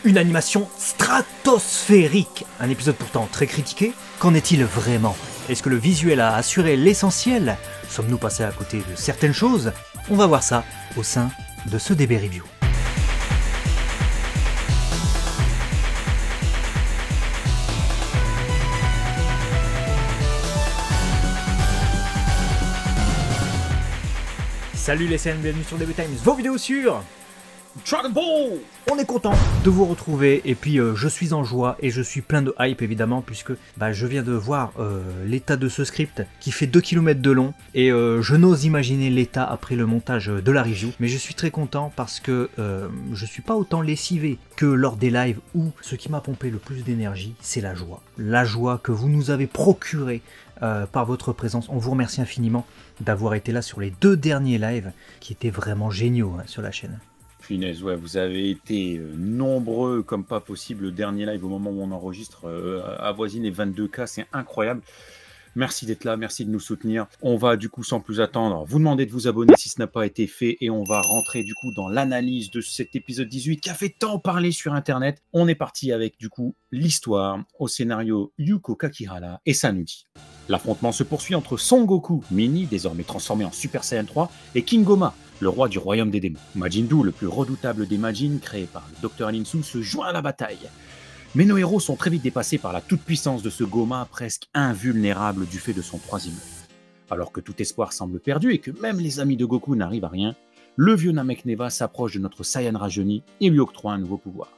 Une animation stratosphérique. Un épisode pourtant très critiqué. Qu'en est-il vraiment? Est-ce que le visuel a assuré l'essentiel? Sommes-nous passés à côté de certaines choses? On va voir ça au sein de ce DB Review. Salut les scènes, bienvenue sur DB Times, vos vidéos sur Dragon Ball. On est content de vous retrouver et puis je suis en joie et je suis plein de hype évidemment puisque je viens de voir l'état de ce script qui fait 2 km de long et je n'ose imaginer l'état après le montage de la review, mais je suis très content parce que je suis pas autant lessivé que lors des lives où ce qui m'a pompé le plus d'énergie c'est la joie. La joie que vous nous avez procurée par votre présence. On vous remercie infiniment d'avoir été là sur les 2 derniers lives qui étaient vraiment géniaux sur la chaîne. Punaise, ouais, vous avez été nombreux comme pas possible. Le dernier live au moment où on enregistre avoisine les 22K, c'est incroyable. Merci d'être là, merci de nous soutenir. On va du coup sans plus attendre vous demander de vous abonner si ce n'a pas été fait et on va rentrer du coup dans l'analyse de cet épisode 18 qui a fait tant parler sur internet. On est parti avec du coup l'histoire au scénario Yuko Kakihara et Sanuki. L'affrontement se poursuit entre Son Goku, Mini, désormais transformé en Super Saiyan 3, et King Goma, le roi du royaume des démons. Majin Buu, le plus redoutable des Majin, créé par le Dr Alinsu, se joint à la bataille. Mais nos héros sont très vite dépassés par la toute-puissance de ce Goma presque invulnérable du fait de son 3e œil. Alors que tout espoir semble perdu et que même les amis de Goku n'arrivent à rien, le vieux Namek Neva s'approche de notre Saiyan rajeuni et lui octroie un nouveau pouvoir.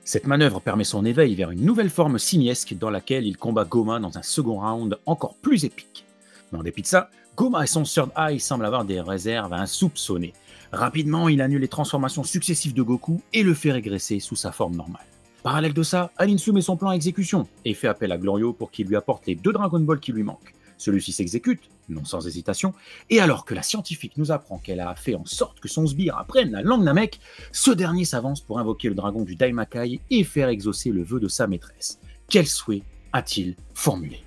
Cette manœuvre permet son éveil vers une nouvelle forme simiesque dans laquelle il combat Goma dans un second round encore plus épique. Mais en dépit de ça, Goma et son Third Eye semblent avoir des réserves insoupçonnées. Rapidement, il annule les transformations successives de Goku et le fait régresser sous sa forme normale. Parallèle de ça, Alinsu met son plan à exécution et fait appel à Glorio pour qu'il lui apporte les 2 Dragon Ball qui lui manquent. Celui-ci s'exécute, non sans hésitation, et alors que la scientifique nous apprend qu'elle a fait en sorte que son sbire apprenne la langue Namek, ce dernier s'avance pour invoquer le dragon du Daimakai et faire exaucer le vœu de sa maîtresse. Quel souhait a-t-il formulé?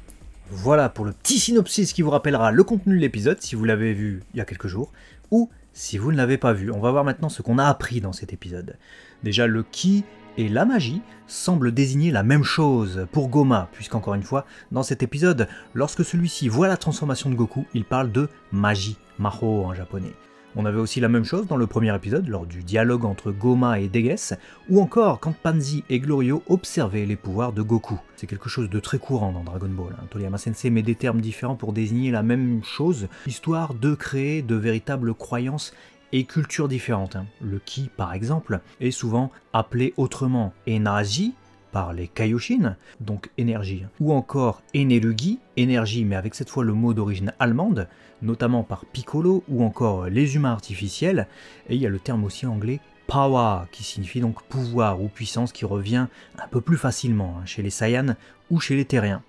Voilà pour le petit synopsis qui vous rappellera le contenu de l'épisode si vous l'avez vu il y a quelques jours ou si vous ne l'avez pas vu. On va voir maintenant ce qu'on a appris dans cet épisode. Déjà, le ki et la magie semblent désigner la même chose pour Goma, puisqu'encore une fois, dans cet épisode, lorsque celui-ci voit la transformation de Goku, il parle de magie, Maho en japonais. On avait aussi la même chose dans le premier épisode, lors du dialogue entre Goma et Deges, ou encore quand Panzi et Glorio observaient les pouvoirs de Goku. C'est quelque chose de très courant dans Dragon Ball. Toriyama Sensei met des termes différents pour désigner la même chose, histoire de créer de véritables croyances et cultures différentes. Le ki, par exemple, est souvent appelé autrement Enaji par les Kaioshin, donc énergie, ou encore Enerugi, énergie, mais avec cette fois le mot d'origine allemande, notamment par Piccolo, ou encore les humains artificiels, et il y a le terme aussi anglais Power, qui signifie donc pouvoir ou puissance, qui revient un peu plus facilement chez les Saiyans ou chez les Terriens.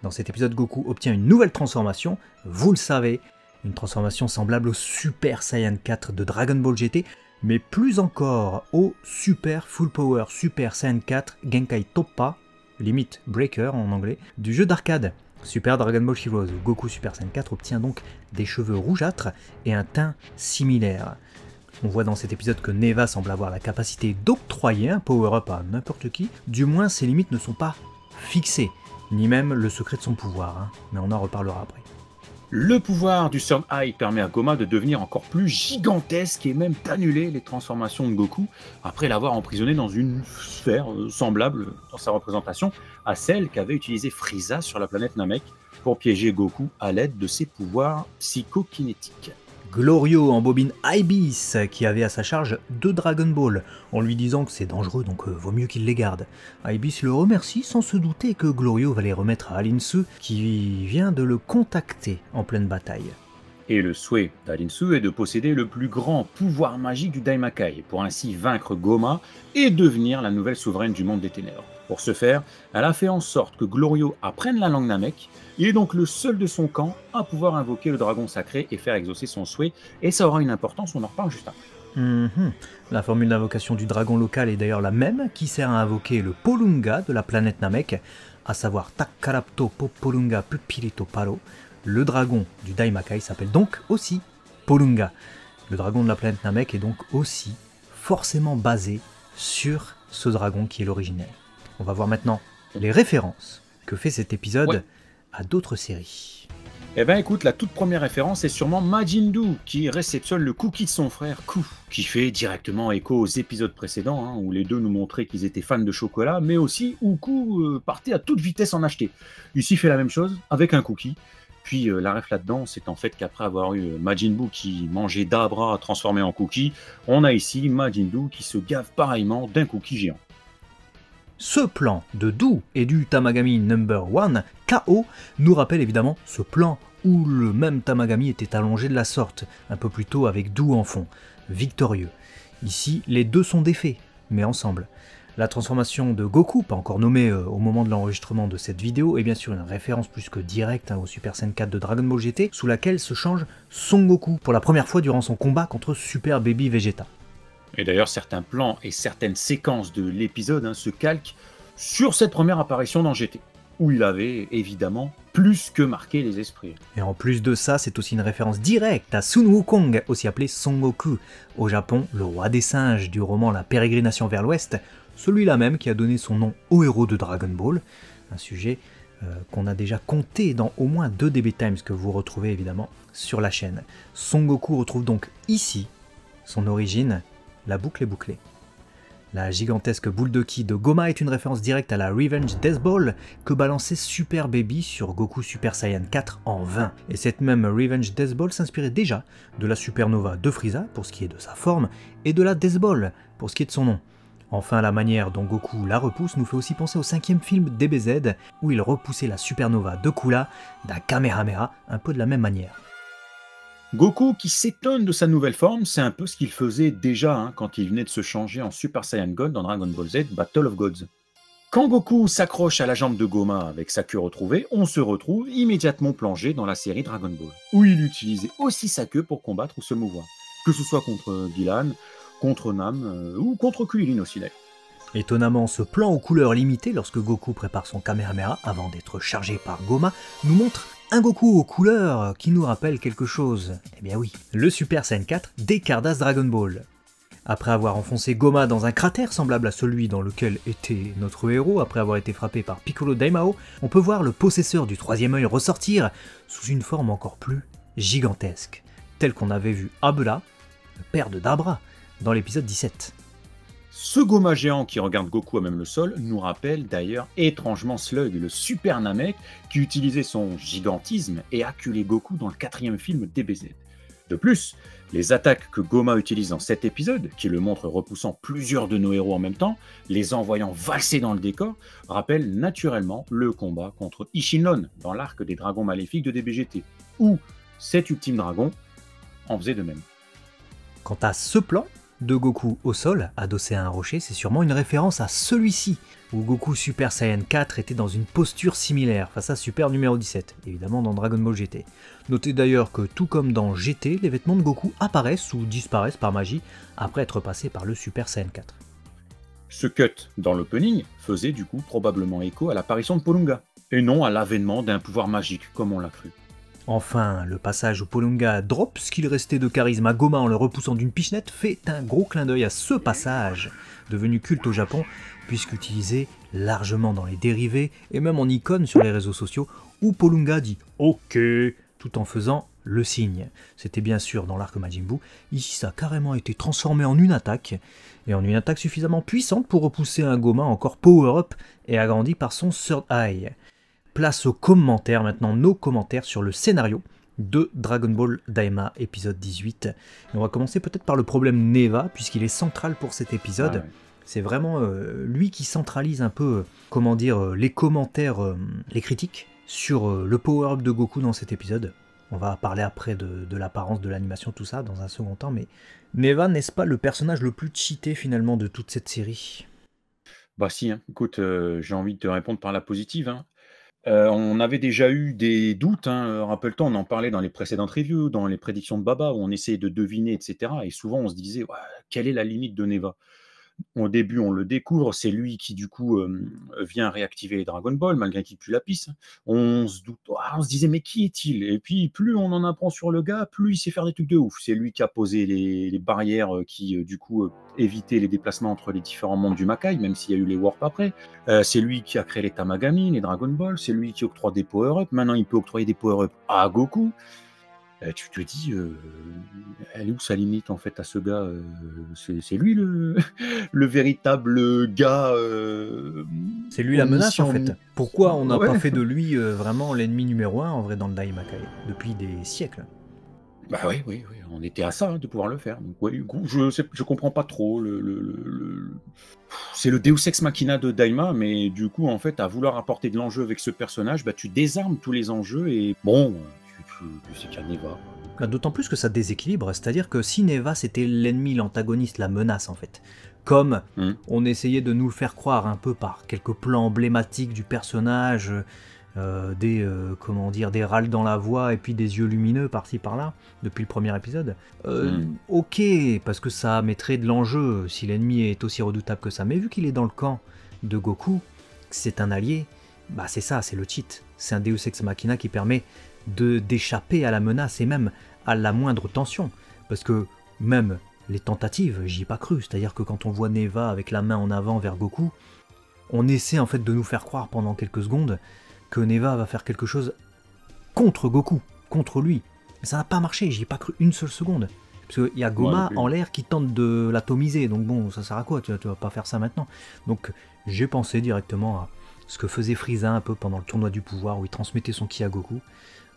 Dans cet épisode, Goku obtient une nouvelle transformation, vous le savez, une transformation semblable au Super Saiyan 4 de Dragon Ball GT, mais plus encore au Super Full Power Super Saiyan 4 Genkai Toppa, limite Breaker en anglais, du jeu d'arcade Super Dragon Ball Heroes, où Goku Super Saiyan 4 obtient donc des cheveux rougeâtres et un teint similaire. On voit dans cet épisode que Neva semble avoir la capacité d'octroyer un power-up à n'importe qui, du moins ses limites ne sont pas fixées, ni même le secret de son pouvoir, mais on en reparlera après. Le pouvoir du Third Eye permet à Goma de devenir encore plus gigantesque et même d'annuler les transformations de Goku après l'avoir emprisonné dans une sphère semblable dans sa représentation à celle qu'avait utilisée Frieza sur la planète Namek pour piéger Goku à l'aide de ses pouvoirs psychokinétiques. Glorio embobine Ibis qui avait à sa charge 2 Dragon Ball en lui disant que c'est dangereux donc vaut mieux qu'il les garde. Ibis le remercie sans se douter que Glorio va les remettre à Alinsu qui vient de le contacter en pleine bataille. Et le souhait d'Alinsu est de posséder le plus grand pouvoir magique du Daimakai pour ainsi vaincre Goma et devenir la nouvelle souveraine du monde des ténèbres. Pour ce faire, elle a fait en sorte que Glorio apprenne la langue Namek. Il est donc le seul de son camp à pouvoir invoquer le dragon sacré et faire exaucer son souhait, et ça aura une importance, on en reparle juste après. La formule d'invocation du dragon local est d'ailleurs la même qui sert à invoquer le Polunga de la planète Namek, à savoir Takarapto Popolunga Pupilito Paro. Le dragon du Daimakai s'appelle donc aussi Polunga. Le dragon de la planète Namek est donc aussi forcément basé sur ce dragon qui est l'originel. On va voir maintenant les références que fait cet épisode à d'autres séries. Eh ben écoute, la toute première référence est sûrement Majin Buu qui réceptionne le cookie de son frère Ku, qui fait directement écho aux épisodes précédents, hein, où les deux nous montraient qu'ils étaient fans de chocolat, mais aussi où Ku partait à toute vitesse en acheter. Ici, il fait la même chose avec un cookie. Puis la ref là-dedans, c'est en fait qu'après avoir eu Majin Buu qui mangeait Dabra transformé en cookie, on a ici Majin Buu qui se gave pareillement d'un cookie géant. Ce plan de Dou et du Tamagami Number 1, KO, nous rappelle évidemment ce plan où le même Tamagami était allongé de la sorte, un peu plus tôt avec Dou en fond, victorieux. Ici, les deux sont défaits, mais ensemble. La transformation de Goku, pas encore nommée au moment de l'enregistrement de cette vidéo, est bien sûr une référence plus que directe au Super Saiyan 4 de Dragon Ball GT, sous laquelle se change Son Goku pour la première fois durant son combat contre Super Baby Vegeta. Et d'ailleurs, certains plans et certaines séquences de l'épisode se calquent sur cette première apparition dans GT, où il avait évidemment plus que marqué les esprits. Et en plus de ça, c'est aussi une référence directe à Sun Wukong, aussi appelé Son Goku, au Japon, le roi des singes du roman La Pérégrination vers l'Ouest, celui-là même qui a donné son nom au héros de Dragon Ball, un sujet qu'on a déjà compté dans au moins 2 DB Times que vous retrouvez évidemment sur la chaîne. Son Goku retrouve donc ici son origine. La boucle est bouclée. La gigantesque boule de ki de Goma est une référence directe à la Revenge Death Ball que balançait Super Baby sur Goku Super Saiyan 4 en vain. Et cette même Revenge Death Ball s'inspirait déjà de la supernova de Frieza pour ce qui est de sa forme et de la Death Ball pour ce qui est de son nom. Enfin, la manière dont Goku la repousse nous fait aussi penser au 5e film DBZ où il repoussait la supernova de Kula d'un Kamehameha un peu de la même manière. Goku qui s'étonne de sa nouvelle forme, c'est un peu ce qu'il faisait déjà quand il venait de se changer en Super Saiyan God dans Dragon Ball Z Battle of Gods. Quand Goku s'accroche à la jambe de Goma avec sa queue retrouvée, on se retrouve immédiatement plongé dans la série Dragon Ball, où il utilisait aussi sa queue pour combattre ou se mouvoir, que ce soit contre Dylan, contre Nam ou contre Kulilin aussi d'ailleurs. Étonnamment, ce plan aux couleurs limitées lorsque Goku prépare son Kamehameha avant d'être chargé par Goma nous montre un Goku aux couleurs qui nous rappelle quelque chose. Eh bien oui, le Super Saiyan 4 des Cardass Dragon Ball. Après avoir enfoncé Goma dans un cratère semblable à celui dans lequel était notre héros après avoir été frappé par Piccolo Daimao, on peut voir le possesseur du troisième œil ressortir sous une forme encore plus gigantesque, tel qu'on avait vu Abela, le père de Dabra, dans l'épisode 17. Ce Goma géant qui regarde Goku à même le sol nous rappelle d'ailleurs étrangement Slug, le super Namek qui utilisait son gigantisme et acculait Goku dans le 4e film DBZ. De plus, les attaques que Goma utilise dans cet épisode, qui le montre repoussant plusieurs de nos héros en même temps, les envoyant valser dans le décor, rappellent naturellement le combat contre Ishinlon dans l'arc des dragons maléfiques de DBGT, où cet ultime dragon en faisait de même. Quant à ce plan de Goku au sol, adossé à un rocher, c'est sûrement une référence à celui-ci, où Goku Super Saiyan 4 était dans une posture similaire face à Super numéro 17, évidemment dans Dragon Ball GT. Notez d'ailleurs que tout comme dans GT, les vêtements de Goku apparaissent ou disparaissent par magie après être passés par le Super Saiyan 4. Ce cut dans l'opening faisait du coup probablement écho à l'apparition de Polunga, et non à l'avènement d'un pouvoir magique comme on l'a cru. Enfin, le passage où Polunga drop ce qu'il restait de charisme à Goma en le repoussant d'une pichenette fait un gros clin d'œil à ce passage, devenu culte au Japon, puisqu'utilisé largement dans les dérivés et même en icône sur les réseaux sociaux, où Polunga dit « OK » tout en faisant le signe. C'était bien sûr dans l'arc Majin Buu, ici ça a carrément été transformé en une attaque, et en une attaque suffisamment puissante pour repousser un Goma encore power-up et agrandi par son Third Eye. Place aux commentaires, maintenant nos commentaires sur le scénario de Dragon Ball Daima épisode 18. Et on va commencer peut-être par le problème Neva, puisqu'il est central pour cet épisode. Ah ouais. C'est vraiment lui qui centralise un peu, les commentaires, les critiques sur le power-up de Goku dans cet épisode. On va parler après de l'apparence, de l'animation, tout ça, dans un second temps, mais Neva, n'est-ce pas le personnage le plus cheaté finalement de toute cette série ? Bah si, écoute, j'ai envie de te répondre par la positive. On avait déjà eu des doutes, rappelle-toi, on en parlait dans les précédentes reviews, dans les prédictions de Baba, où on essayait de deviner, etc. Et souvent on se disait, ouais, quelle est la limite de Neva? Au début, on le découvre, c'est lui qui du coup vient réactiver les Dragon Ball, malgré qu'il pue la pisse. On se doute, on se disait mais qui est-il? Et puis plus on en apprend sur le gars, plus il sait faire des trucs de ouf. C'est lui qui a posé les barrières qui du coup évitaient les déplacements entre les différents mondes du Makai, même s'il y a eu les warps après. C'est lui qui a créé les Tamagami, les Dragon Ball, c'est lui qui octroie des power-ups. Maintenant, il peut octroyer des power-ups à Goku. Tu te dis, elle est où sa limite en fait à ce gars? C'est lui le véritable gars. C'est lui la menace en omniscient. fait. Pourquoi on n'a Ouais. pas fait de lui vraiment l'ennemi numéro 1 en vrai dans le Daimakai depuis des siècles? Bah oui, on était à ça de pouvoir le faire. Donc, ouais, du coup, je comprends pas trop c'est le Deus Ex Machina de Daima, mais du coup, en fait, à vouloir apporter de l'enjeu avec ce personnage, bah tu désarmes tous les enjeux et bon, tu sais qu'il y a Neva. Bah, d'autant plus que ça déséquilibre, c'est-à-dire que si Neva c'était l'ennemi, l'antagoniste, la menace en fait, comme on essayait de nous le faire croire un peu par quelques plans emblématiques du personnage, des râles dans la voix et puis des yeux lumineux par-ci par-là, depuis le premier épisode, ok, parce que ça mettrait de l'enjeu si l'ennemi est aussi redoutable que ça, mais vu qu'il est dans le camp de Goku, c'est un allié, bah c'est ça, c'est le cheat, c'est un Deus Ex Machina qui permet d'échapper à la menace et même à la moindre tension, parce que même les tentatives, j'y ai pas cru, c'est-à-dire que quand on voit Neva avec la main en avant vers Goku, on essaie en fait de nous faire croire pendant quelques secondes que Neva va faire quelque chose contre Goku, contre lui, mais ça n'a pas marché, j'y ai pas cru une seule seconde, parce qu'il y a Goma en l'air qui tente de l'atomiser, donc bon, ça sert à quoi, tu vas pas faire ça maintenant, donc j'ai pensé directement à ce que faisait Frieza un peu pendant le tournoi du pouvoir où il transmettait son ki à Goku,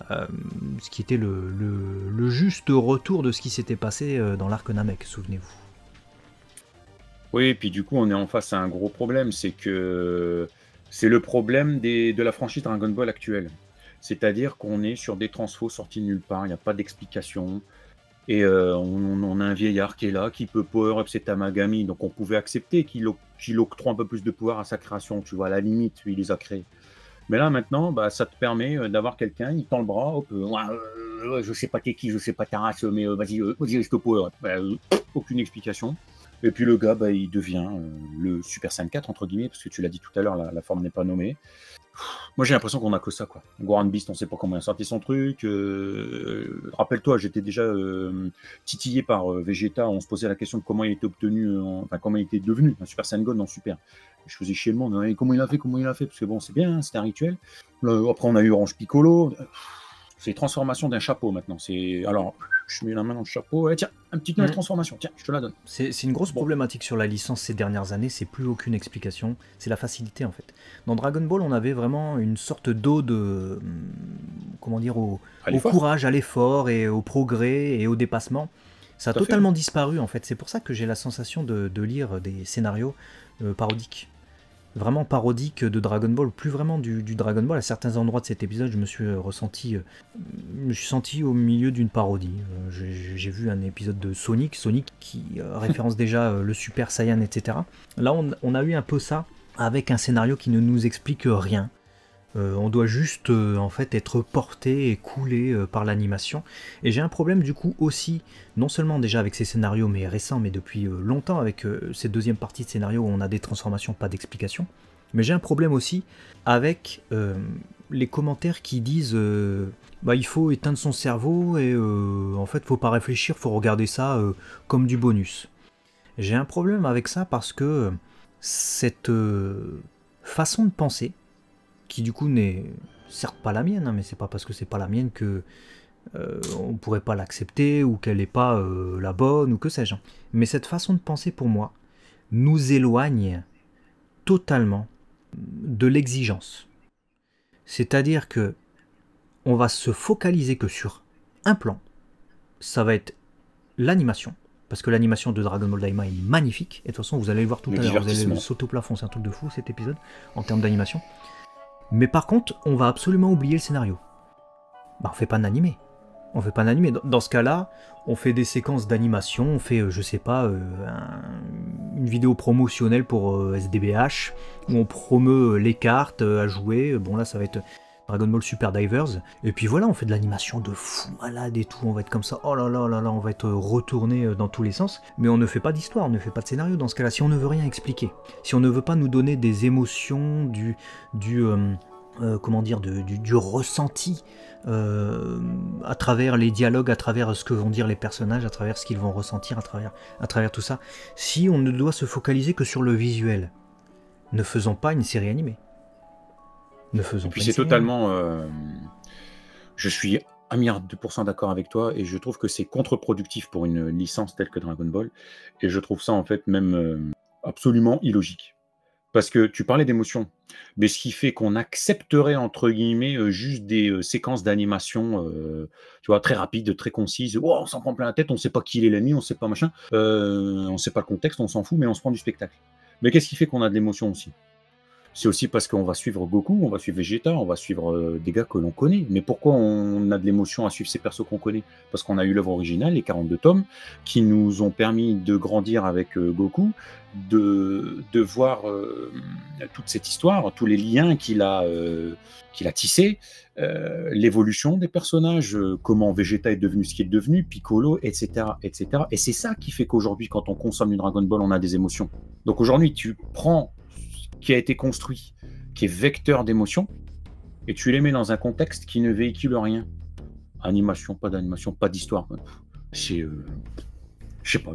ce qui était le juste retour de ce qui s'était passé dans l'arc Namek, souvenez-vous. Oui, et puis du coup, on est en face à un gros problème, c'est que c'est le problème de la franchise Dragon Ball actuelle. C'est-à-dire qu'on est sur des transfos sortis de nulle part, il n'y a pas d'explication. Et on a un vieillard qui est là, qui peut power-up ses Tamagami, donc on pouvait accepter qu'il octroie un peu plus de pouvoir à sa création, tu vois, à la limite, il les a créés. Mais là, maintenant, bah, ça te permet d'avoir quelqu'un, il tend le bras, hop, je sais pas t'es qui, je sais pas ta race, mais vas-y, je te power-up. Bah, aucune explication. Et puis le gars, bah, il devient le Super Saiyan 4, entre guillemets, parce que tu l'as dit tout à l'heure, la forme n'est pas nommée. Moi, j'ai l'impression qu'on a que ça, quoi. Goran Beast, on sait pas comment il a sorti son truc. Rappelle-toi, j'étais déjà titillé par Vegeta. On se posait la question de comment il était obtenu, comment il était devenu un Super Saiyan God dans Super. Je faisais chier le monde. Hein, et comment il a fait, parce que bon, c'est bien, hein, c'était un rituel. Là, après, on a eu Orange Piccolo. C'est transformation d'un chapeau maintenant. Alors, je mets la main dans le chapeau. Tiens, une petite nouvelle transformation. Tiens, je te la donne. C'est une grosse problématique sur la licence ces dernières années. C'est plus aucune explication. C'est la facilité en fait. Dans Dragon Ball, on avait vraiment une sorte d'ode, au courage, à l'effort et au progrès et au dépassement. Ça a totalement disparu en fait. C'est pour ça que j'ai la sensation de lire des scénarios parodiques. Vraiment parodique de Dragon Ball, plus vraiment du Dragon Ball. À certains endroits de cet épisode, je me suis senti au milieu d'une parodie. J'ai vu un épisode de Sonic qui référence déjà le Super Saiyan, etc. Là, on a eu un peu ça, avec un scénario qui ne nous explique rien. On doit juste en fait être porté et coulé par l'animation. Et j'ai un problème du coup aussi, non seulement déjà avec ces scénarios mais récents, mais depuis longtemps avec cette deuxième partie de scénario où on a des transformations, pas d'explication. Mais j'ai un problème aussi avec les commentaires qui disent il faut éteindre son cerveau et en fait faut pas réfléchir, faut regarder ça comme du bonus. J'ai un problème avec ça parce que cette façon de penser, qui du coup n'est certes pas la mienne, hein, mais c'est pas parce que c'est pas la mienne que on pourrait pas l'accepter ou qu'elle n'est pas la bonne ou que sais-je. Mais cette façon de penser pour moi nous éloigne totalement de l'exigence. C'est-à-dire que on va se focaliser que sur un plan, ça va être l'animation, parce que l'animation de Dragon Ball Daima est magnifique, et de toute façon vous allez le voir tout à l'heure, vous allez sauter au plafond, c'est un truc de fou cet épisode en termes d'animation. Mais par contre, on va absolument oublier le scénario. On fait pas d'animé. On fait pas d'animé. Dans ce cas-là, on fait des séquences d'animation, on fait, je sais pas, une vidéo promotionnelle pour SDBH, où on promeut les cartes à jouer. Bon là, ça va être Dragon Ball Super Divers, et puis voilà, on fait de l'animation de fou malade et tout, on va être comme ça, oh là là là là, on va être retourné dans tous les sens, mais on ne fait pas d'histoire, on ne fait pas de scénario dans ce cas-là, si on ne veut rien expliquer, si on ne veut pas nous donner des émotions, comment dire, du ressenti à travers les dialogues, à travers ce que vont dire les personnages, à travers ce qu'ils vont ressentir, à travers tout ça. Si on ne doit se focaliser que sur le visuel, ne faisons pas une série animée. Ne faisons Et puis pas c'est une série totalement... je suis 1,2% d'accord avec toi, et je trouve que c'est contre-productif pour une licence telle que Dragon Ball, et je trouve ça en fait même absolument illogique. Parce que tu parlais d'émotion, mais ce qui fait qu'on accepterait, entre guillemets, juste des séquences d'animation, tu vois, très rapides, très concises. Oh, on s'en prend plein la tête, on ne sait pas qui il est l'ennemi, on ne sait pas machin, on ne sait pas le contexte, on s'en fout, mais on se prend du spectacle. Mais qu'est-ce qui fait qu'on a de l'émotion aussi? C'est aussi parce qu'on va suivre Goku, on va suivre Vegeta, on va suivre des gars que l'on connaît. Mais pourquoi on a de l'émotion à suivre ces persos qu'on connaît? Parce qu'on a eu l'œuvre originale, les 42 tomes, qui nous ont permis de grandir avec Goku, de voir toute cette histoire, tous les liens qu'il a tissés, l'évolution des personnages, comment Vegeta est devenu ce qu'il est devenu, Piccolo, etc., etc. Et c'est ça qui fait qu'aujourd'hui, quand on consomme du Dragon Ball, on a des émotions. Donc aujourd'hui, tu prends qui a été construit, qui est vecteur d'émotions, et tu les mets dans un contexte qui ne véhicule rien. Animation, pas d'histoire. C'est, je sais pas,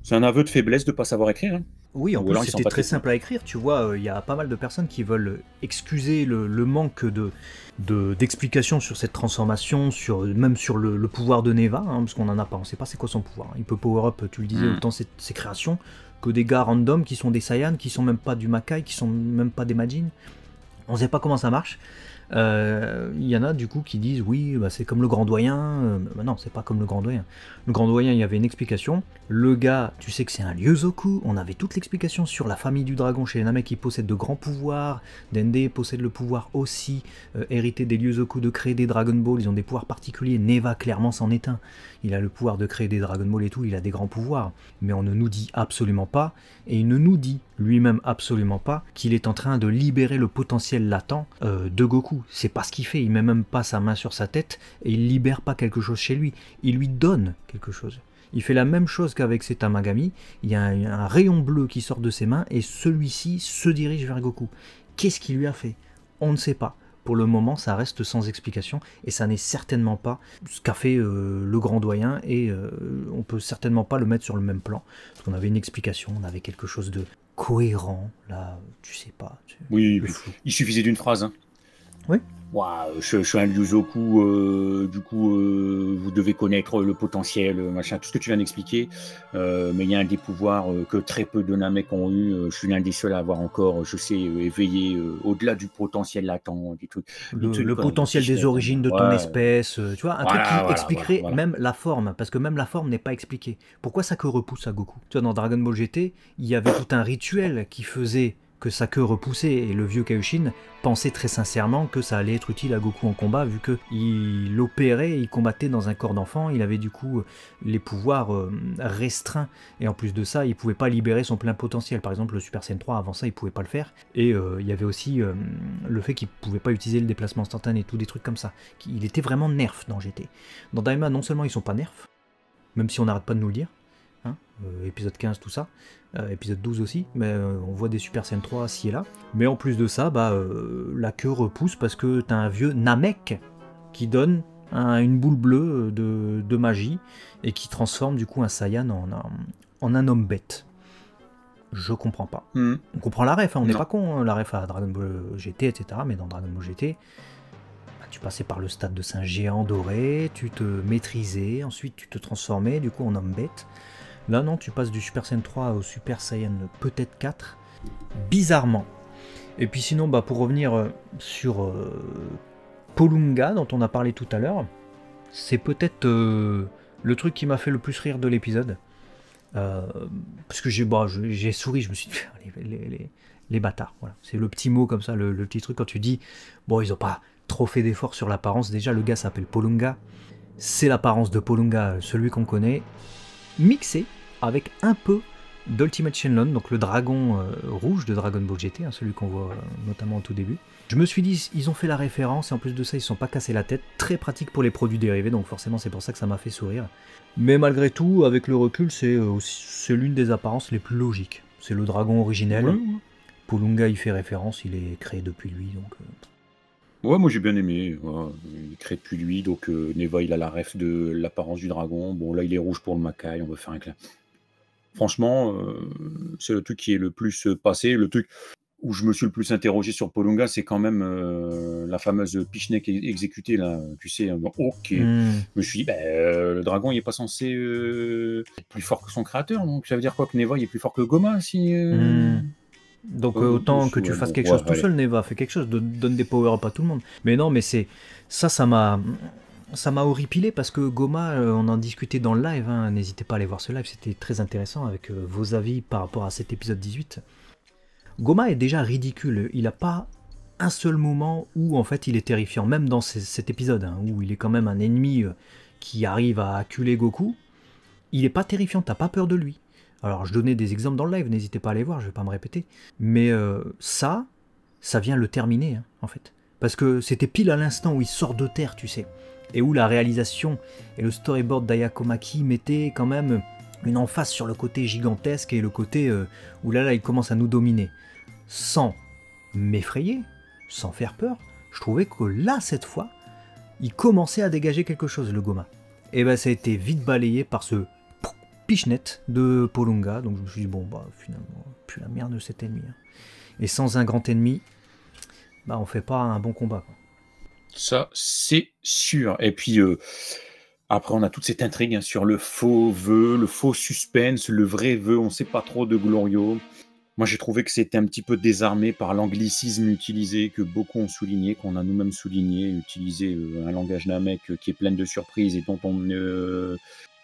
c'est un aveu de faiblesse de ne pas savoir écrire. Hein. Oui, en plus c'était très simple à écrire, tu vois, il y a pas mal de personnes qui veulent excuser le manque d'explications sur cette transformation, même sur le pouvoir de Neva, hein, parce qu'on n'en a pas, on sait pas c'est quoi son pouvoir. Il peut power-up, tu le disais, autant ses créations, que des gars random qui sont des Saiyans, qui sont même pas du Makai, qui sont même pas des Majin. On sait pas comment ça marche. Il y en a du coup qui disent oui, bah, c'est comme le grand doyen. Bah non, c'est pas comme le grand doyen. Le grand doyen, il y avait une explication. Le gars, tu sais que c'est un Ryozoku. On avait toute l'explication sur la famille du dragon chez les Namek qui possède de grands pouvoirs. Dende possède le pouvoir aussi, hérité des Ryozoku, de créer des Dragon Ball. Ils ont des pouvoirs particuliers. Neva, clairement, c'en est un. Il a le pouvoir de créer des Dragon Ball et tout. Il a des grands pouvoirs. Mais on ne nous dit absolument pas, et il ne nous dit lui-même absolument pas, qu'il est en train de libérer le potentiel latent de Goku. C'est pas ce qu'il fait, il met même pas sa main sur sa tête et il libère pas quelque chose chez lui, il lui donne quelque chose. Il fait la même chose qu'avec ses Tamagami, il y a un rayon bleu qui sort de ses mains et celui-ci se dirige vers Goku. Qu'est-ce qu'il lui a fait? On ne sait pas. Pour le moment, ça reste sans explication et ça n'est certainement pas ce qu'a fait le grand doyen et on peut certainement pas le mettre sur le même plan. Parce qu'on avait une explication, on avait quelque chose de cohérent, là, tu sais pas. Oui, il suffisait d'une phrase. Hein. Oui. Wow, je suis un Ryozoku, du coup, vous devez connaître le potentiel, machin, tout ce que tu viens d'expliquer. Mais il y a un des pouvoirs que très peu de Namek ont eu. Je suis l'un des seuls à avoir encore, je sais, éveillé au-delà du potentiel latent, des trucs. Le potentiel des origines de ton espèce, tu vois, un truc qui expliquerait même la forme, parce que même la forme n'est pas expliquée. Pourquoi sa queue repousse à Goku? Tu vois, dans Dragon Ball GT, il y avait tout un rituel qui faisait que sa queue repoussait, et le vieux Kaioshin pensait très sincèrement que ça allait être utile à Goku en combat, vu qu'il opérait, il combattait dans un corps d'enfant, il avait du coup les pouvoirs restreints, et en plus de ça, il pouvait pas libérer son plein potentiel. Par exemple, le Super Saiyan 3, avant ça, il pouvait pas le faire, et il y avait aussi le fait qu'il pouvait pas utiliser le déplacement instantané, tous des trucs comme ça. Il était vraiment nerf dans GT. Dans Daima, non seulement ils sont pas nerfs, même si on n'arrête pas de nous le dire, hein, épisode 15, tout ça, épisode 12 aussi, mais on voit des Super Saiyan 3 ci et là. Mais en plus de ça, la queue repousse parce que t'as un vieux Namek qui donne une boule bleue de magie et qui transforme du coup un Saiyan en un homme bête. Je comprends pas. On comprend la ref, hein, on n'est pas con, hein, la ref à Dragon Ball GT, etc. Mais dans Dragon Ball GT, tu passais par le stade de Saint géant doré, tu te maîtrisais, ensuite tu te transformais du coup en homme bête. Là non, tu passes du Super Saiyan 3 au Super Saiyan peut-être 4, bizarrement. Et puis sinon, pour revenir sur Polunga, dont on a parlé tout à l'heure, c'est peut-être le truc qui m'a fait le plus rire de l'épisode. Parce que j'ai souri, je me suis dit, les bâtards, voilà. C'est le petit mot comme ça, le petit truc quand tu dis, ils n'ont pas trop fait d'efforts sur l'apparence. Déjà, le gars s'appelle Polunga, c'est l'apparence de Polunga, celui qu'on connaît, mixé avec un peu d'Ultimate Shenlong, donc le dragon rouge de Dragon Ball GT, celui qu'on voit notamment au tout début. Je me suis dit, ils ont fait la référence, et en plus de ça, ils ne sont pas cassés la tête. Très pratique pour les produits dérivés, donc forcément, c'est pour ça que ça m'a fait sourire. Mais malgré tout, avec le recul, c'est l'une des apparences les plus logiques. C'est le dragon originel. Ouais. Polunga y fait référence, il est créé depuis lui, donc... Ouais, moi j'ai bien aimé. Ouais, il est créé depuis lui, donc Neva, il a la ref de l'apparence du dragon. Bon, là, il est rouge pour le Makai, on va faire un clin. Franchement, c'est le truc qui est le plus passé. Le truc où je me suis le plus interrogé sur Polunga, c'est quand même la fameuse Pichnek exécutée, là, tu sais. Ok. Je me suis dit, le dragon, il n'est pas censé être plus fort que son créateur. Donc ça veut dire quoi, que Neva, il est plus fort que Goma si... Donc autant que tu fasses quelque chose tout seul, Neva, fais quelque chose, donne des power-up à tout le monde. Mais non, mais c'est ça m'a horripilé parce que Goma, on en discutait dans le live, hein, n'hésitez pas à aller voir ce live, c'était très intéressant avec vos avis par rapport à cet épisode 18. Goma est déjà ridicule, il n'a pas un seul moment où en fait il est terrifiant, même dans cet épisode, hein, où il est quand même un ennemi qui arrive à acculer Goku, il n'est pas terrifiant, t'as pas peur de lui. Alors je donnais des exemples dans le live, n'hésitez pas à aller voir, je vais pas me répéter. Mais ça vient le terminer, hein, en fait. Parce que c'était pile à l'instant où il sort de terre, tu sais. Et où la réalisation et le storyboard d'Ayako Maki mettaient quand même une emphase sur le côté gigantesque et le côté où là il commence à nous dominer. Sans m'effrayer, sans faire peur, je trouvais que là, cette fois, il commençait à dégager quelque chose, le Goma. Et ben ça a été vite balayé par ce... Pichnet de Polunga, donc je me suis dit bon bah finalement plus la merde de cet ennemi, hein. Et sans un grand ennemi, bah on fait pas un bon combat, quoi. Ça c'est sûr. Et puis après on a toute cette intrigue, hein, sur le faux vœu, le faux suspense, le vrai vœu, on sait pas trop de Glorio. Moi j'ai trouvé que c'était un petit peu désarmé par l'anglicisme utilisé, que beaucoup ont souligné, qu'on a nous-mêmes souligné, utiliser un langage Namek qui est plein de surprises et dont on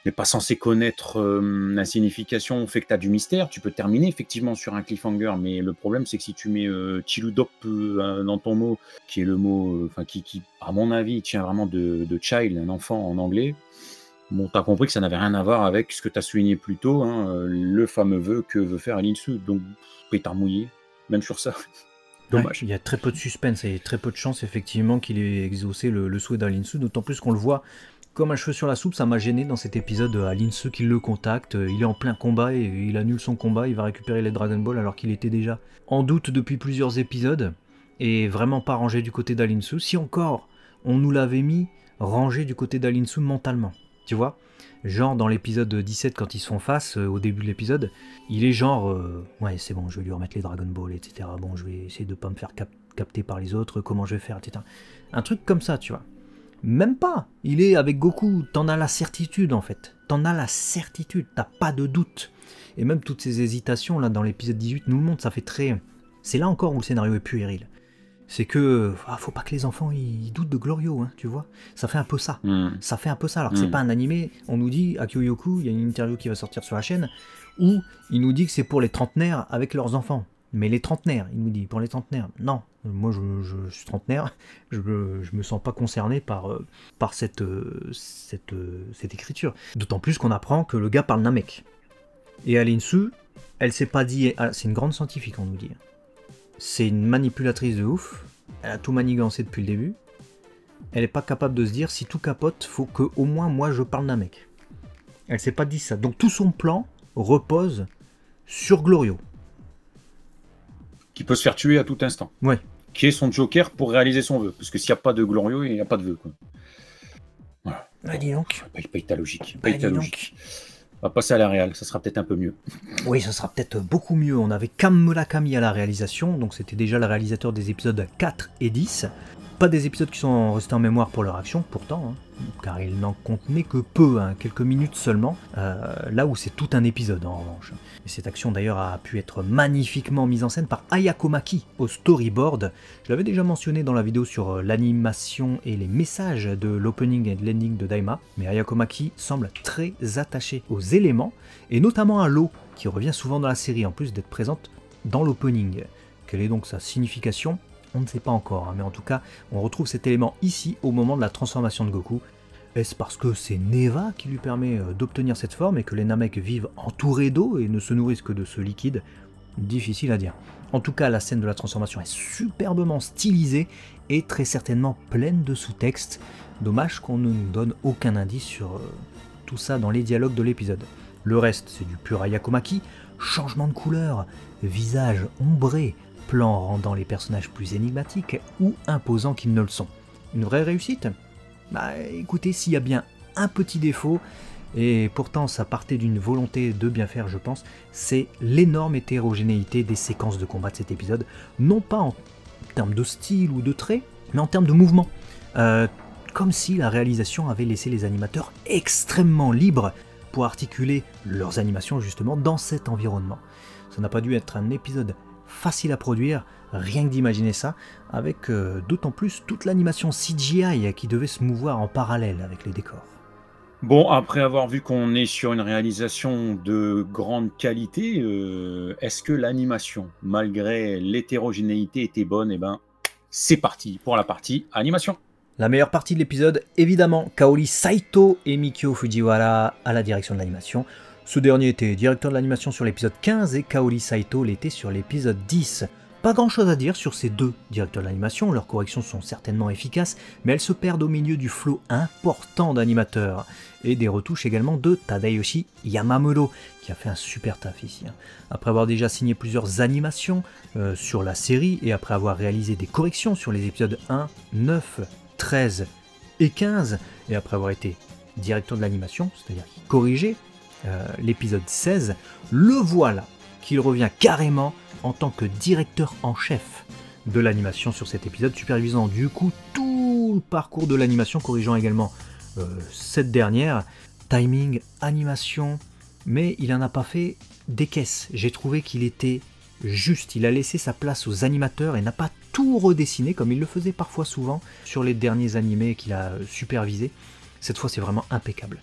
n'est pas censé connaître la signification, fait que tu as du mystère. Tu peux terminer effectivement sur un cliffhanger, mais le problème c'est que si tu mets Chiludop dans ton mot, qui est le mot qui à mon avis tient vraiment de child, un enfant en anglais, bon, tu as compris que ça n'avait rien à voir avec ce que tu as souligné plus tôt, hein, le fameux vœu que veut faire Linsu. Donc pétard mouillé, même sur ça. Dommage. Il y a très peu de suspense et très peu de chance effectivement qu'il ait exaucé le souhait d'Alinsu, d'autant plus qu'on le voit comme un cheveu sur la soupe. Ça m'a gêné dans cet épisode. Alinsu qui le contacte, il est en plein combat et il annule son combat, il va récupérer les Dragon Ball alors qu'il était déjà en doute depuis plusieurs épisodes et vraiment pas rangé du côté d'Alinsu. Si encore on nous l'avait mis rangé du côté d'Alinsu mentalement, tu vois, genre dans l'épisode 17 quand ils se font face, au début de l'épisode, il est genre ouais c'est bon, je vais lui remettre les Dragon Ball, etc. Bon, je vais essayer de pas me faire capter par les autres, comment je vais faire, etc. Un truc comme ça, tu vois. Même pas, il est avec Goku, t'en as la certitude en fait, t'en as la certitude, t'as pas de doute. Et même toutes ces hésitations là dans l'épisode 18 nous le montrent, ça fait très... C'est là encore où le scénario est puéril. C'est que, faut pas que les enfants ils doutent de Glorio, hein, tu vois. Ça fait un peu ça, ça fait un peu ça, alors que c'est pas un animé, on nous dit, à Kyoyoku, il y a une interview qui va sortir sur la chaîne, où il nous dit que c'est pour les trentenaires avec leurs enfants. Mais les trentenaires, il nous dit, pour les trentenaires, non. Moi, je suis trentenaire, je me sens pas concerné par cette écriture. D'autant plus qu'on apprend que le gars parle Namek. Et Alinsu, elle s'est pas dit... C'est une grande scientifique, on nous dit. C'est une manipulatrice de ouf. Elle a tout manigancé depuis le début. Elle est pas capable de se dire, si tout capote, faut que au moins moi je parle Namek. Elle s'est pas dit ça. Donc tout son plan repose sur Glorio. Qui peut se faire tuer à tout instant. Ouais. Qui est son joker pour réaliser son vœu. Parce que s'il n'y a pas de Glorio, il n'y a pas de vœu, quoi. Voilà. Bah dis donc. Paye ta logique. Paye ta logique. On va passer à la réal, ça sera peut-être un peu mieux. Oui, ça sera peut-être beaucoup mieux. On avait Cam Murakami à la réalisation, donc c'était déjà le réalisateur des épisodes 4 et 10. Pas des épisodes qui sont restés en mémoire pour leur action, pourtant, hein, car il n'en contenait que peu, hein, quelques minutes seulement, là où c'est tout un épisode en revanche. Et cette action d'ailleurs a pu être magnifiquement mise en scène par Ayako Maki au storyboard. Je l'avais déjà mentionné dans la vidéo sur l'animation et les messages de l'opening et de l'ending de Daima, mais Ayako Maki semble très attaché aux éléments, et notamment à l'eau, qui revient souvent dans la série, en plus d'être présente dans l'opening. Quelle est donc sa signification ? On ne sait pas encore, hein, mais en tout cas, on retrouve cet élément ici au moment de la transformation de Goku. Est-ce parce que c'est Neva qui lui permet d'obtenir cette forme et que les Namek vivent entourés d'eau et ne se nourrissent que de ce liquide? Difficile à dire. En tout cas, la scène de la transformation est superbement stylisée et très certainement pleine de sous-textes. Dommage qu'on ne nous donne aucun indice sur tout ça dans les dialogues de l'épisode. Le reste, c'est du pur Ayakomaki, changement de couleur, visage ombré, plan rendant les personnages plus énigmatiques ou imposants qu'ils ne le sont. Une vraie réussite? Bah écoutez, s'il y a bien un petit défaut, et pourtant ça partait d'une volonté de bien faire je pense, c'est l'énorme hétérogénéité des séquences de combat de cet épisode, non pas en termes de style ou de traits, mais en termes de mouvement. Comme si la réalisation avait laissé les animateurs extrêmement libres pour articuler leurs animations justement dans cet environnement. Ça n'a pas dû être un épisode facile à produire, rien que d'imaginer ça, avec d'autant plus toute l'animation CGI qui devait se mouvoir en parallèle avec les décors. Bon, après avoir vu qu'on est sur une réalisation de grande qualité, est-ce que l'animation, malgré l'hétérogénéité, était bonne? Eh ben, c'est parti pour la partie animation. La meilleure partie de l'épisode, évidemment, Kaori Saito et Mikio Fujiwara à la direction de l'animation. Ce dernier était directeur de l'animation sur l'épisode 15 et Kaori Saito l'était sur l'épisode 10. Pas grand chose à dire sur ces deux directeurs de l'animation, leurs corrections sont certainement efficaces, mais elles se perdent au milieu du flot important d'animateurs, et des retouches également de Tadayoshi Yamamuro, qui a fait un super taf ici. Après avoir déjà signé plusieurs animations sur la série, et après avoir réalisé des corrections sur les épisodes 1, 9, 13 et 15, et après avoir été directeur de l'animation, c'est-à-dire qu'il corrigeait l'épisode 16, le voilà qu'il revient carrément en tant que directeur en chef de l'animation sur cet épisode, supervisant du coup tout le parcours de l'animation, corrigeant également cette dernière, timing, animation, mais il n'en a pas fait des caisses. J'ai trouvé qu'il était juste, il a laissé sa place aux animateurs et n'a pas tout redessiné comme il le faisait parfois souvent sur les derniers animés qu'il a supervisés. Cette fois c'est vraiment impeccable.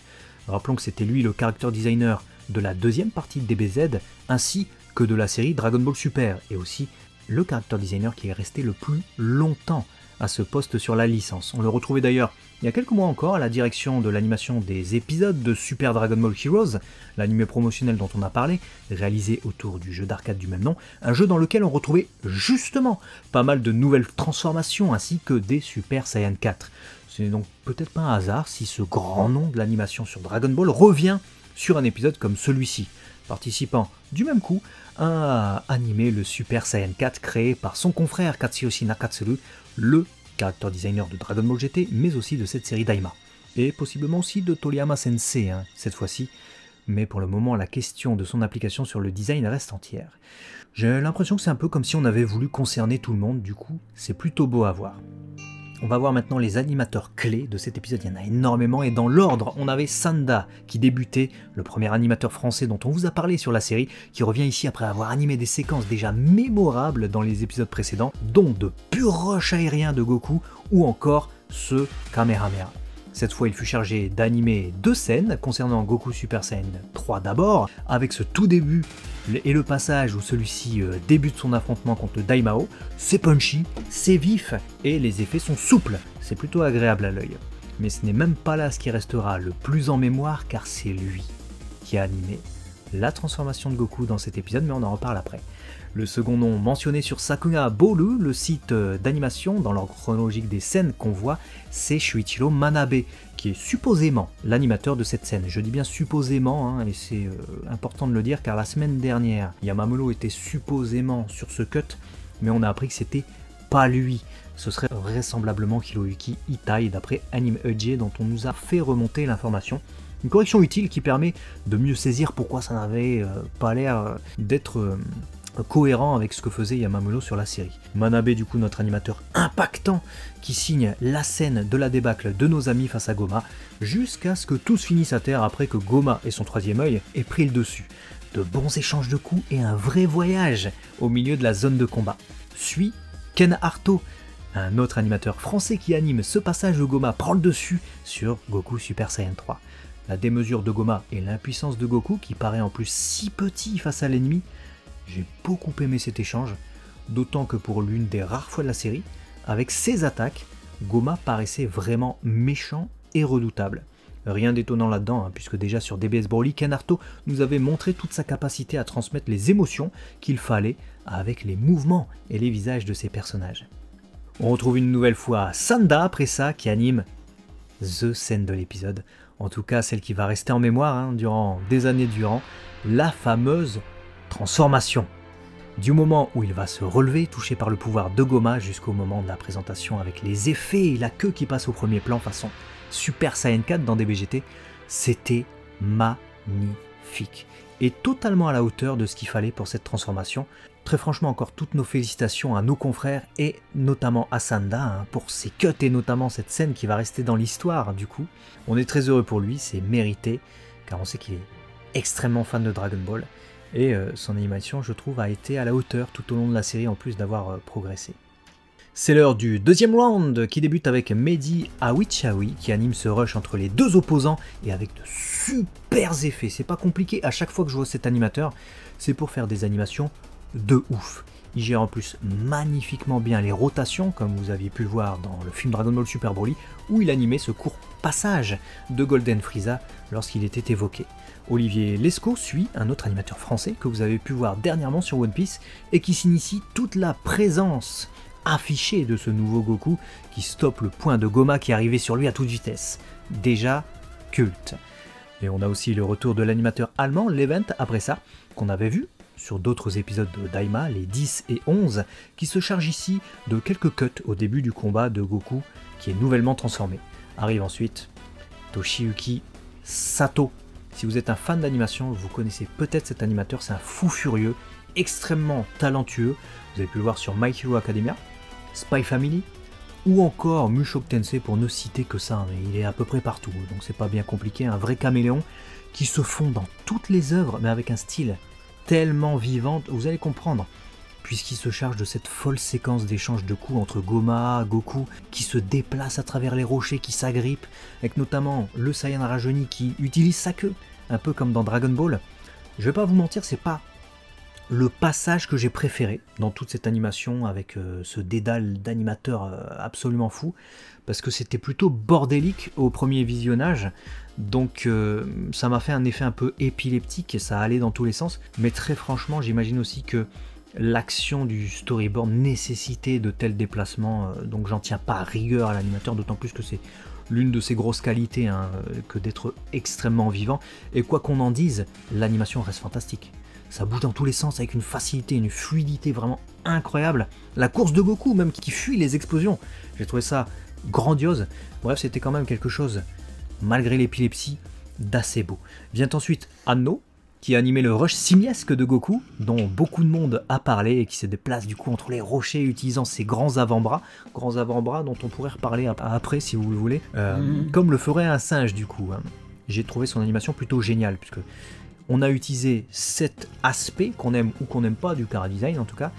Rappelons que c'était lui le character designer de la deuxième partie de DBZ, ainsi que de la série Dragon Ball Super, et aussi le character designer qui est resté le plus longtemps à ce poste sur la licence. On le retrouvait d'ailleurs il y a quelques mois encore à la direction de l'animation des épisodes de Super Dragon Ball Heroes, l'anime promotionnel dont on a parlé, réalisé autour du jeu d'arcade du même nom, un jeu dans lequel on retrouvait justement pas mal de nouvelles transformations ainsi que des Super Saiyan 4. Ce n'est donc peut-être pas un hasard si ce grand nom de l'animation sur Dragon Ball revient sur un épisode comme celui-ci, participant du même coup à animer le Super Saiyan 4 créé par son confrère Katsuyoshi Nakatsuru, le character designer de Dragon Ball GT, mais aussi de cette série Daima. Et possiblement aussi de Toriyama Sensei, cette fois-ci, mais pour le moment la question de son application sur le design reste entière. J'ai l'impression que c'est un peu comme si on avait voulu concerner tout le monde, du coup c'est plutôt beau à voir. On va voir maintenant les animateurs clés de cet épisode, il y en a énormément, et dans l'ordre, on avait Sanda qui débutait, le premier animateur français dont on vous a parlé sur la série, qui revient ici après avoir animé des séquences déjà mémorables dans les épisodes précédents, dont de purs rushs aériens de Goku, ou encore ce Kamehameha. Cette fois, il fut chargé d'animer deux scènes concernant Goku Super Saiyan 3 d'abord, avec ce tout début et le passage où celui-ci débute son affrontement contre Daimao. C'est punchy, c'est vif et les effets sont souples, c'est plutôt agréable à l'œil. Mais ce n'est même pas là ce qui restera le plus en mémoire, car c'est lui qui a animé la transformation de Goku dans cet épisode, mais on en reparle après. Le second nom mentionné sur Sakuga Boru, le site d'animation dans l'ordre chronologique des scènes qu'on voit, c'est Shuichiro Manabe, qui est supposément l'animateur de cette scène. Je dis bien supposément, et c'est important de le dire, car la semaine dernière, Yamamuro était supposément sur ce cut, mais on a appris que c'était pas lui. Ce serait vraisemblablement Hiroyuki Itai, d'après Anime Eugé, dont on nous a fait remonter l'information. Une correction utile qui permet de mieux saisir pourquoi ça n'avait pas l'air d'être cohérent avec ce que faisait Yamamuro sur la série. Manabe, du coup, notre animateur impactant, qui signe la scène de la débâcle de nos amis face à Goma, jusqu'à ce que tous finissent à terre après que Goma et son troisième œil aient pris le dessus. De bons échanges de coups et un vrai voyage au milieu de la zone de combat. Suit Ken Arto, un autre animateur français qui anime ce passage où Goma prend le dessus sur Goku Super Saiyan 3. La démesure de Goma et l'impuissance de Goku, qui paraît en plus si petit face à l'ennemi. J'ai beaucoup aimé cet échange, d'autant que pour l'une des rares fois de la série, avec ses attaques, Goma paraissait vraiment méchant et redoutable. Rien d'étonnant là-dedans, hein, puisque déjà sur DBS Broly, Ken Arto nous avait montré toute sa capacité à transmettre les émotions qu'il fallait avec les mouvements et les visages de ses personnages. On retrouve une nouvelle fois Sanda après ça, qui anime the scène de l'épisode, en tout cas celle qui va rester en mémoire hein, durant des années durant, la fameuse transformation. Du moment où il va se relever, touché par le pouvoir de Goma, jusqu'au moment de la présentation avec les effets et la queue qui passe au premier plan façon Super Saiyan 4 dans DBGT, c'était magnifique et totalement à la hauteur de ce qu'il fallait pour cette transformation. Très franchement, encore toutes nos félicitations à nos confrères et notamment à Sanda hein, pour ses cuts et notamment cette scène qui va rester dans l'histoire du coup. On est très heureux pour lui, c'est mérité car on sait qu'il est extrêmement fan de Dragon Ball et son animation je trouve a été à la hauteur tout au long de la série en plus d'avoir progressé. C'est l'heure du deuxième round qui débute avec Mehdi Awichawi qui anime ce rush entre les deux opposants et avec de super effets. C'est pas compliqué, à chaque fois que je vois cet animateur, c'est pour faire des animations de ouf. Il gère en plus magnifiquement bien les rotations, comme vous aviez pu le voir dans le film Dragon Ball Super Broly, où il animait ce court passage de Golden Frieza lorsqu'il était évoqué. Olivier Lescaut suit un autre animateur français que vous avez pu voir dernièrement sur One Piece et qui s'initie toute la présence affichée de ce nouveau Goku qui stoppe le point de Goma qui arrivait sur lui à toute vitesse. Déjà culte. Et on a aussi le retour de l'animateur allemand Levent après ça, qu'on avait vu sur d'autres épisodes de Daima, les 10 et 11, qui se charge ici de quelques cuts au début du combat de Goku qui est nouvellement transformé. Arrive ensuite Toshiyuki Sato. Si vous êtes un fan d'animation, vous connaissez peut-être cet animateur, c'est un fou furieux, extrêmement talentueux. Vous avez pu le voir sur My Hero Academia, Spy Family, ou encore Mushoku Tensei pour ne citer que ça, mais il est à peu près partout, donc c'est pas bien compliqué, un vrai caméléon qui se fond dans toutes les œuvres, mais avec un style tellement vivant, vous allez comprendre, puisqu'il se charge de cette folle séquence d'échange de coups entre Goma, Goku, qui se déplace à travers les rochers, qui s'agrippe, avec notamment le Saiyan rajeuni qui utilise sa queue, un peu comme dans Dragon Ball. Je vais pas vous mentir, c'est pas le passage que j'ai préféré dans toute cette animation avec ce dédale d'animateur absolument fou, parce que c'était plutôt bordélique au premier visionnage, donc ça m'a fait un effet un peu épileptique et ça allait dans tous les sens, mais très franchement j'imagine aussi que l'action du storyboard nécessitait de tels déplacements, donc j'en tiens pas à rigueur à l'animateur, d'autant plus que c'est l'une de ses grosses qualités hein, que d'être extrêmement vivant, et quoi qu'on en dise, l'animation reste fantastique. Ça bouge dans tous les sens avec une facilité, une fluidité vraiment incroyable. La course de Goku même qui fuit les explosions, j'ai trouvé ça grandiose. Bref, c'était quand même quelque chose, malgré l'épilepsie, d'assez beau. Vient ensuite Anno, qui a animé le rush simiesque de Goku, dont beaucoup de monde a parlé et qui se déplace du coup entre les rochers utilisant ses grands avant-bras dont on pourrait reparler après si vous le voulez, comme le ferait un singe du coup. Hein. J'ai trouvé son animation plutôt géniale, puisque on a utilisé cet aspect, qu'on aime ou qu'on n'aime pas, du chara-design en tout cas,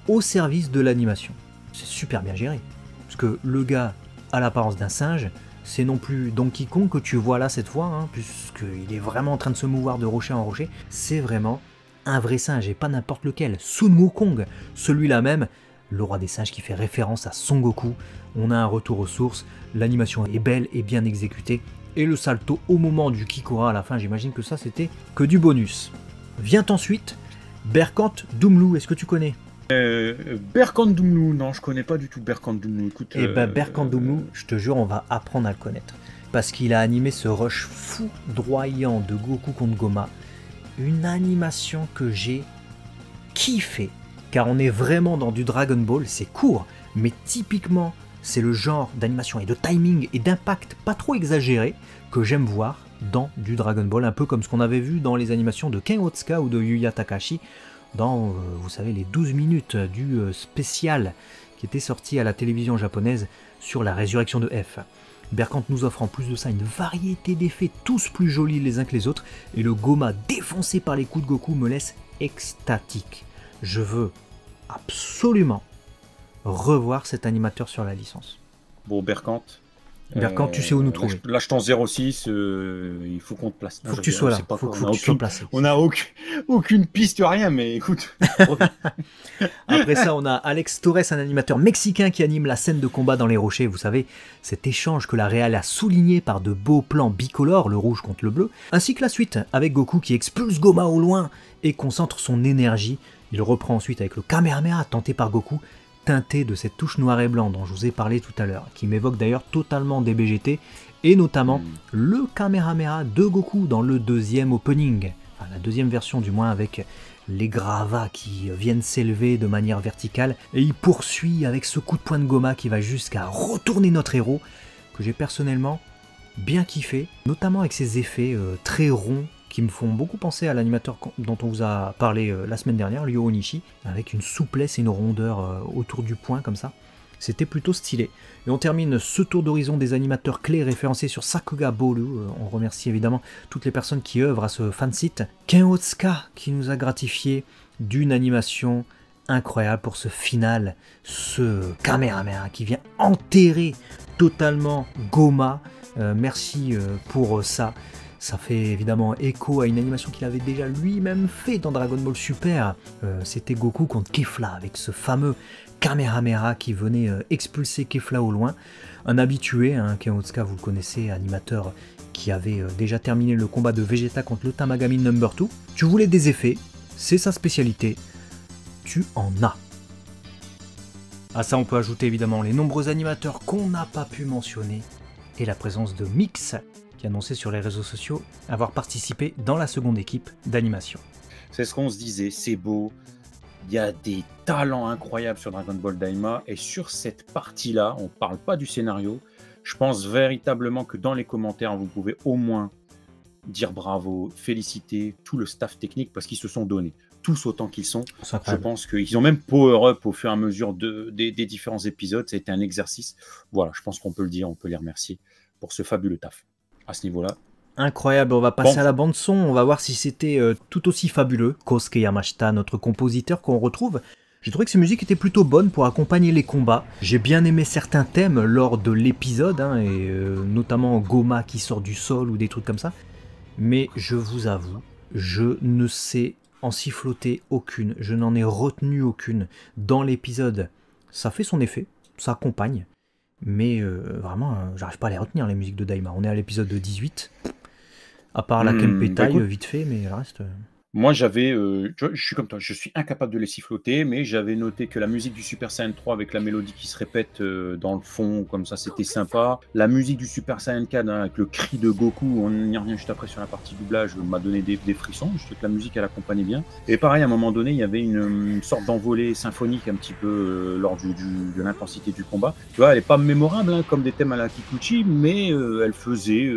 au service de l'animation. C'est super bien géré. Parce que le gars a l'apparence d'un singe, c'est non plus Donkey Kong que tu vois là cette fois, hein, puisqu'il est vraiment en train de se mouvoir de rocher en rocher. C'est vraiment un vrai singe et pas n'importe lequel. Sun Wukong, celui-là même, le roi des singes qui fait référence à Son Goku. On a un retour aux sources, l'animation est belle et bien exécutée. Et le salto au moment du Kikora à la fin, j'imagine que ça c'était que du bonus. Vient ensuite Berkant Doumlou, est-ce que tu connais? Berkant Doumlou, non je connais pas du tout Berkant Doumlou. Écoute, Berkant Doumlou, je te jure on va apprendre à le connaître. Parce qu'il a animé ce rush foudroyant de Goku contre Goma. Une animation que j'ai kiffé. Car on est vraiment dans du Dragon Ball, c'est court, mais typiquement c'est le genre d'animation et de timing et d'impact pas trop exagéré que j'aime voir dans du Dragon Ball, un peu comme ce qu'on avait vu dans les animations de Ken Otsuka ou de Yuya Takahashi dans, vous savez, les 12 minutes du spécial qui était sorti à la télévision japonaise sur la résurrection de F. Berkant nous offre en plus de ça une variété d'effets tous plus jolis les uns que les autres, et le Goma défoncé par les coups de Goku me laisse extatique. Je veux absolument revoir cet animateur sur la licence. Bon, Berkant, Vers quand tu sais où nous trouver. Là, je t'en 06, il faut qu'on te place. Faut que tu sois là, faut que tu sois placé. On n'a aucune piste, rien, mais écoute. Après ça, on a Alex Torres, un animateur mexicain qui anime la scène de combat dans les rochers. Vous savez, cet échange que la réal a souligné par de beaux plans bicolores, le rouge contre le bleu, ainsi que la suite avec Goku qui expulse Goma au loin et concentre son énergie. Il reprend ensuite avec le Kamehameha tenté par Goku, teinté de cette touche noir et blanc dont je vous ai parlé tout à l'heure, qui m'évoque d'ailleurs totalement des BGT, et notamment le Kamehameha de Goku dans le deuxième opening, enfin la deuxième version du moins, avec les gravats qui viennent s'élever de manière verticale, et il poursuit avec ce coup de poing de Goma qui va jusqu'à retourner notre héros, que j'ai personnellement bien kiffé, notamment avec ses effets très ronds, qui me font beaucoup penser à l'animateur dont on vous a parlé la semaine dernière, Ryo Onishi, avec une souplesse et une rondeur autour du poing comme ça. C'était plutôt stylé. Et on termine ce tour d'horizon des animateurs clés référencés sur Sakuga Boru. On remercie évidemment toutes les personnes qui œuvrent à ce fansite. Ken Otsuka qui nous a gratifié d'une animation incroyable pour ce final, ce Kamehameha qui vient enterrer totalement Goma. Merci pour ça. Ça fait évidemment écho à une animation qu'il avait déjà lui-même fait dans Dragon Ball Super. C'était Goku contre Kefla avec ce fameux Kamehameha qui venait expulser Kefla au loin. Un habitué, Ken Otsuka, vous le connaissez, animateur qui avait déjà terminé le combat de Vegeta contre le Tamagami No. 2. Tu voulais des effets, c'est sa spécialité, tu en as. À ça on peut ajouter évidemment les nombreux animateurs qu'on n'a pas pu mentionner et la présence de Mix, qui annonçait sur les réseaux sociaux avoir participé dans la seconde équipe d'animation. C'est ce qu'on se disait, c'est beau, il y a des talents incroyables sur Dragon Ball Daima, et sur cette partie-là, on ne parle pas du scénario, je pense véritablement que dans les commentaires, vous pouvez au moins dire bravo, féliciter tout le staff technique, parce qu'ils se sont donnés, tous autant qu'ils sont. Je pense qu'ils ont même power-up au fur et à mesure des différents épisodes, ça a été un exercice. Voilà, je pense qu'on peut le dire, on peut les remercier pour ce fabuleux taf. À ce niveau-là. Incroyable, on va passer à la bande-son, on va voir si c'était tout aussi fabuleux. Kosuke Yamashita, notre compositeur qu'on retrouve. J'ai trouvé que ces musiques étaient plutôt bonnes pour accompagner les combats. J'ai bien aimé certains thèmes lors de l'épisode, et notamment Goma qui sort du sol ou des trucs comme ça. Mais je vous avoue, je ne sais en siffloter aucune, je n'en ai retenu aucune dans l'épisode. Ça fait son effet, ça accompagne. Mais vraiment, j'arrive pas à les retenir, les musiques de Daima. On est à l'épisode 18. À part la Kempetai, vite fait, mais le reste... Moi, j'avais, je suis comme toi, je suis incapable de les siffloter, mais j'avais noté que la musique du Super Saiyan 3 avec la mélodie qui se répète dans le fond, comme ça, c'était sympa. La musique du Super Saiyan 4 avec le cri de Goku, on y revient juste après sur la partie doublage, m'a donné des frissons. Je trouve que la musique, elle accompagnait bien. Et pareil, à un moment donné, il y avait une sorte d'envolée symphonique un petit peu lors de l'intensité du combat. Tu vois, elle est pas mémorable, comme des thèmes à la Kikuchi, mais elle faisait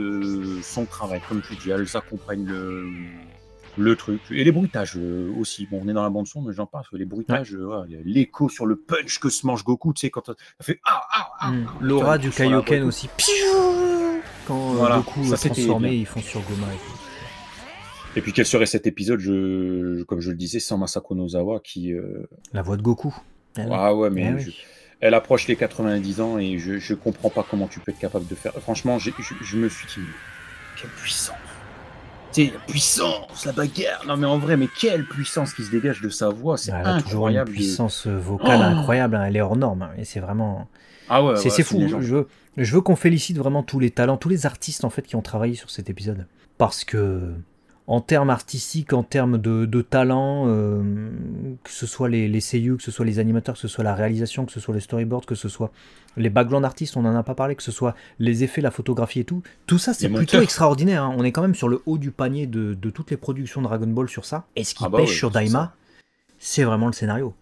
son travail, comme tu dis, elle accompagne le truc. Et les bruitages aussi. Bon, on est dans la bande-son, mais j'en parle, parce que les bruitages, y a l'écho sur le punch que se mange Goku, tu sais, quand ça fait l'aura du Kaioken aussi. Quand Goku est transformé, ils font sur Goma. Et puis, quel serait cet épisode, comme je le disais, sans Masako Nozawa qui... La voix de Goku. Mais elle approche les 90 ans et je comprends pas comment tu peux être capable de faire. Franchement, je me suis dit, quelle puissance! Tu sais, la puissance, la bagarre. Non, mais en vrai, mais quelle puissance qui se dégage de sa voix. C'est incroyable. Elle a toujours une puissance vocale incroyable. Elle est hors norme. Et c'est vraiment... c'est fou. Je veux qu'on félicite vraiment tous les talents, tous les artistes en fait qui ont travaillé sur cet épisode. Parce que... en termes artistiques, en termes de talent, que ce soit les seiyuu, que ce soit les animateurs, que ce soit la réalisation, que ce soit le storyboard, que ce soit les background artistes, on n'en a pas parlé, que ce soit les effets, la photographie et tout ça c'est plutôt extraordinaire. On est quand même sur le haut du panier de toutes les productions Dragon Ball sur ça. Et ce qui pêche sur Daima, c'est vraiment le scénario.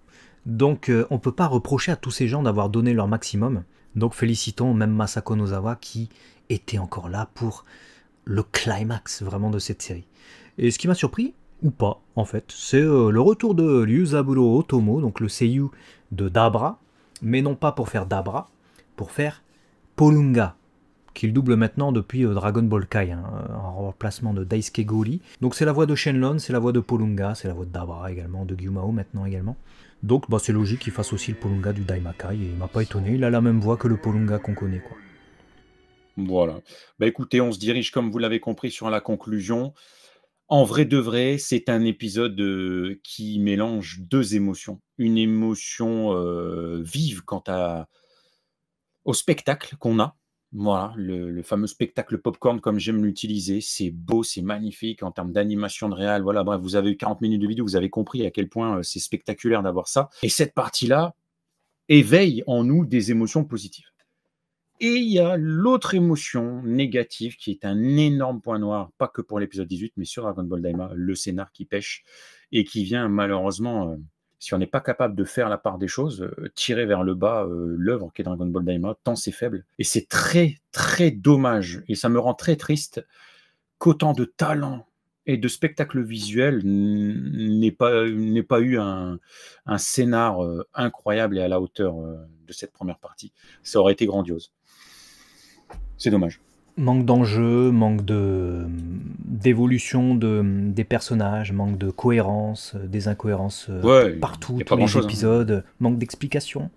Donc on peut pas reprocher à tous ces gens d'avoir donné leur maximum. Donc félicitons même Masako Nozawa qui était encore là pour le climax vraiment de cette série. Et ce qui m'a surpris, ou pas en fait, c'est le retour de Ryuzaburo Otomo, donc le seiyuu de Dabra, mais non pas pour faire Dabra, pour faire Polunga, qu'il double maintenant depuis Dragon Ball Kai, en remplacement de Daisuke Gori. Donc c'est la voix de Shenlong, c'est la voix de Polunga, c'est la voix de Dabra également, de Gyumao maintenant également. Donc c'est logique qu'il fasse aussi le Polunga du Daimakai, et il m'a pas étonné, il a la même voix que le Polunga qu'on connaît, quoi. Voilà. Bah écoutez, on se dirige, comme vous l'avez compris, sur la conclusion. En vrai de vrai, c'est un épisode qui mélange deux émotions. Une émotion vive quant au spectacle qu'on a. Voilà, le fameux spectacle popcorn, comme j'aime l'utiliser. C'est beau, c'est magnifique en termes d'animation de réal. Voilà, bref, vous avez eu 40 minutes de vidéo, vous avez compris à quel point c'est spectaculaire d'avoir ça. Et cette partie-là éveille en nous des émotions positives. Et il y a l'autre émotion négative qui est un énorme point noir, pas que pour l'épisode 18, mais sur Dragon Ball Daima, le scénar qui pêche et qui vient malheureusement, si on n'est pas capable de faire la part des choses, tirer vers le bas l'œuvre qu'est Dragon Ball Daima, tant c'est faible. Et c'est très, très dommage, et ça me rend très triste qu'autant de talent et de spectacle visuel n'ait pas eu un scénar incroyable et à la hauteur de cette première partie. Ça aurait été grandiose. C'est dommage. Manque d'enjeu, manque d'évolution des personnages, manque de cohérence, des incohérences partout, tous les épisodes, manque d'explication.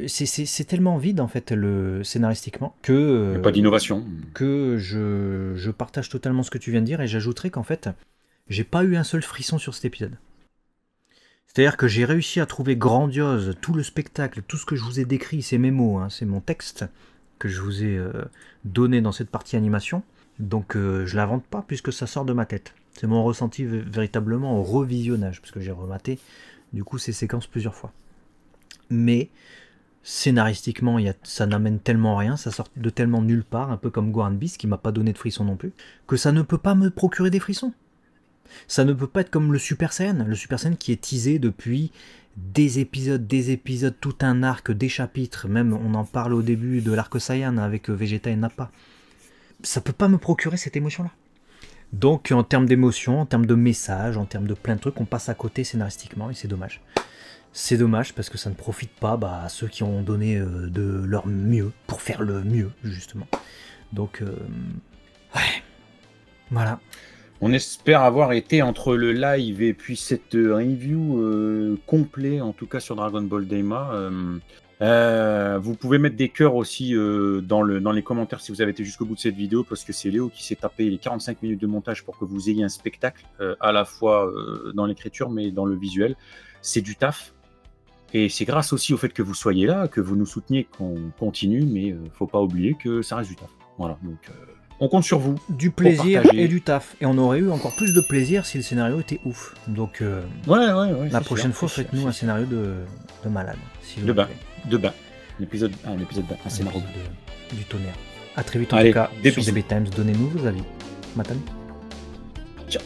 C'est tellement vide en fait scénaristiquement que pas d'innovation. Que je partage totalement ce que tu viens de dire, et j'ajouterais qu'en fait j'ai pas eu un seul frisson sur cet épisode. C'est-à-dire que j'ai réussi à trouver grandiose tout le spectacle, tout ce que je vous ai décrit, c'est mes mots, hein, c'est mon texte que je vous ai donné dans cette partie animation. Donc je l'invente pas puisque ça sort de ma tête. C'est mon ressenti véritablement au revisionnage, parce que j'ai rematé du coup ces séquences plusieurs fois. Mais scénaristiquement, ça n'amène tellement rien, ça sort de tellement nulle part, un peu comme Gohan Beast qui m'a pas donné de frissons non plus, que ça ne peut pas me procurer des frissons. Ça ne peut pas être comme le Super Saiyan qui est teasé depuis des épisodes, tout un arc, des chapitres, même on en parle au début de l'arc Saiyan avec Vegeta et Nappa. Ça peut pas me procurer cette émotion-là. Donc en termes d'émotion, en termes de message, en termes de plein de trucs, on passe à côté scénaristiquement et c'est dommage. C'est dommage parce que ça ne profite pas à ceux qui ont donné de leur mieux pour faire le mieux, justement. Donc, ouais, voilà. On espère avoir été entre le live et puis cette review complet, en tout cas sur Dragon Ball Daima. Vous pouvez mettre des cœurs aussi dans les commentaires si vous avez été jusqu'au bout de cette vidéo, parce que c'est Léo qui s'est tapé les 45 minutes de montage pour que vous ayez un spectacle, à la fois dans l'écriture mais dans le visuel. C'est du taf. Et c'est grâce aussi au fait que vous soyez là, que vous nous souteniez, qu'on continue, mais faut pas oublier que ça reste du taf. Voilà, donc... on compte sur vous. Du plaisir et du taf. Et on aurait eu encore plus de plaisir si le scénario était ouf. Donc, ouais, la prochaine fois, faites-nous un scénario de malade. De bain. L'épisode 1, un scénario du tonnerre. A très vite en tout cas sur DB Times. Donnez-nous vos avis. Matane. Ciao.